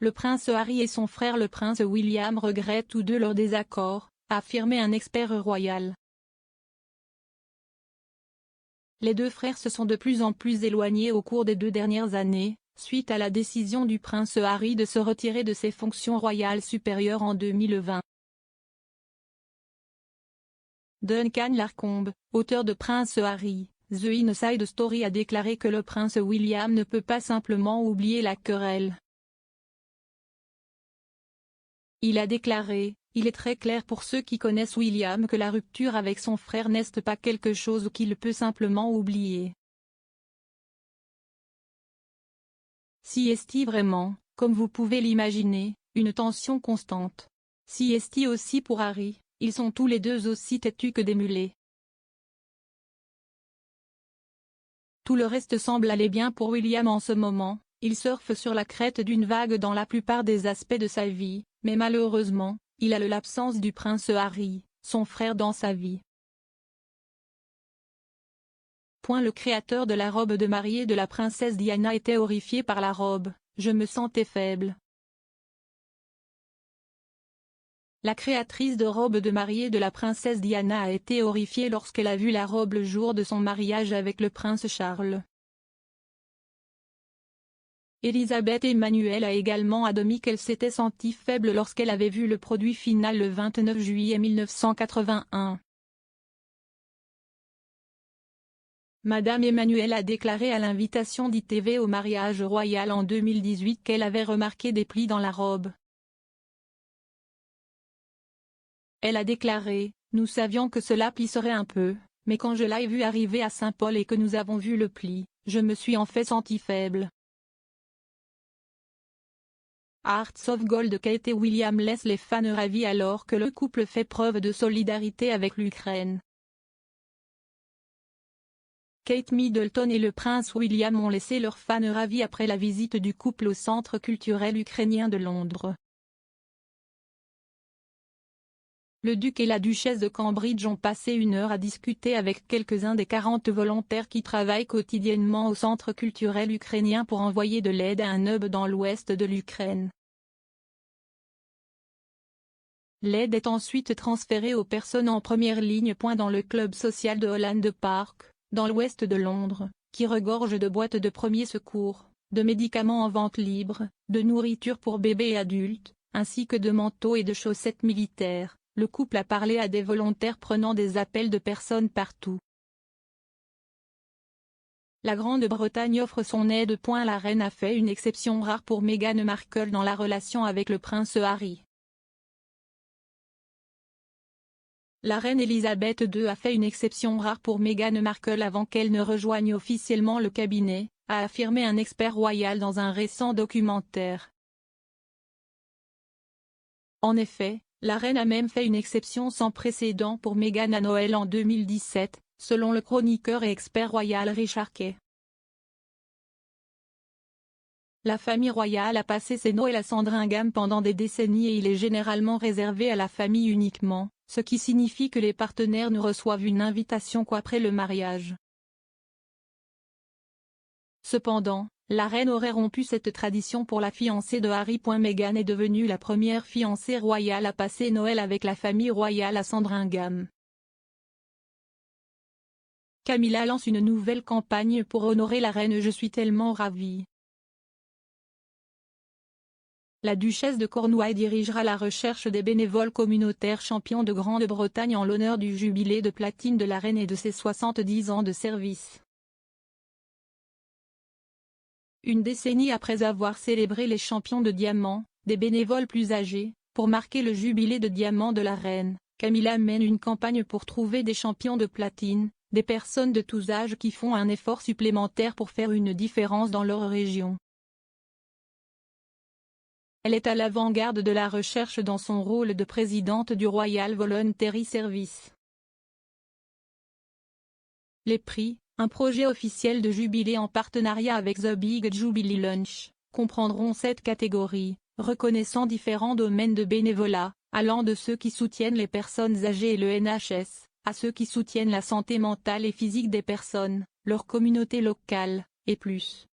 Le prince Harry et son frère le prince William regrettent tous deux leur désaccord, a affirmé un expert royal. Les deux frères se sont de plus en plus éloignés au cours des 2 dernières années, suite à la décision du prince Harry de se retirer de ses fonctions royales supérieures en 2020. Duncan Larcombe, auteur de Prince Harry, The Inside Story a déclaré que le prince William ne peut pas simplement oublier la querelle. Il a déclaré: « Il est très clair pour ceux qui connaissent William que la rupture avec son frère n'est pas quelque chose qu'il peut simplement oublier. Si est vraiment, comme vous pouvez l'imaginer, une tension constante. Si est aussi pour Harry, ils sont tous les deux aussi têtus que des mulets. Tout le reste semble aller bien pour William en ce moment, il surfe sur la crête d'une vague dans la plupart des aspects de sa vie, mais malheureusement, il a l'absence du prince Harry, son frère dans sa vie. » Le créateur de la robe de mariée de la princesse Diana était horrifié par la robe, « Je me sentais faible. » La créatrice de robe de mariée de la princesse Diana a été horrifiée lorsqu'elle a vu la robe le jour de son mariage avec le prince Charles. Elisabeth Emmanuel a également admis qu'elle s'était sentie faible lorsqu'elle avait vu le produit final le 29 juillet 1981. Madame Emmanuel a déclaré à l'invitation d'ITV au mariage royal en 2018 qu'elle avait remarqué des plis dans la robe. Elle a déclaré: « Nous savions que cela plisserait un peu, mais quand je l'ai vu arriver à Saint-Paul et que nous avons vu le pli, je me suis en fait sentie faible. » Hearts of Gold. Kate et William laissent les fans ravis alors que le couple fait preuve de solidarité avec l'Ukraine. Kate Middleton et le prince William ont laissé leurs fans ravis après la visite du couple au Centre culturel ukrainien de Londres. Le duc et la duchesse de Cambridge ont passé 1 heure à discuter avec quelques-uns des 40 volontaires qui travaillent quotidiennement au Centre culturel ukrainien pour envoyer de l'aide à un hub dans l'ouest de l'Ukraine. L'aide est ensuite transférée aux personnes en première ligne. Dans le club social de Holland Park, dans l'ouest de Londres, qui regorge de boîtes de premiers secours, de médicaments en vente libre, de nourriture pour bébés et adultes, ainsi que de manteaux et de chaussettes militaires, le couple a parlé à des volontaires prenant des appels de personnes partout. La Grande-Bretagne offre son aide. La reine a fait une exception rare pour Meghan Markle dans la relation avec le prince Harry. La reine Elisabeth II a fait une exception rare pour Meghan Markle avant qu'elle ne rejoigne officiellement le cabinet, a affirmé un expert royal dans un récent documentaire. En effet, la reine a même fait une exception sans précédent pour Meghan à Noël en 2017, selon le chroniqueur et expert royal Richard Kay. La famille royale a passé ses Noëls à Sandringham pendant des décennies et il est généralement réservé à la famille uniquement, ce qui signifie que les partenaires ne reçoivent une invitation qu'après le mariage. Cependant, la reine aurait rompu cette tradition pour la fiancée de Harry. Meghan est devenue la première fiancée royale à passer Noël avec la famille royale à Sandringham. Camilla lance une nouvelle campagne pour honorer la reine. Je suis tellement ravie. La duchesse de Cornouailles dirigera la recherche des bénévoles communautaires champions de Grande-Bretagne en l'honneur du jubilé de platine de la reine et de ses 70 ans de service. Une décennie après avoir célébré les champions de diamant, des bénévoles plus âgés, pour marquer le jubilé de diamant de la reine, Camilla mène une campagne pour trouver des champions de platine, des personnes de tous âges qui font un effort supplémentaire pour faire une différence dans leur région. Elle est à l'avant-garde de la recherche dans son rôle de présidente du Royal Voluntary Service. Les prix, un projet officiel de jubilé en partenariat avec The Big Jubilee Lunch, comprendront 7 catégories, reconnaissant différents domaines de bénévolat, allant de ceux qui soutiennent les personnes âgées et le NHS, à ceux qui soutiennent la santé mentale et physique des personnes, leur communauté locale, et plus.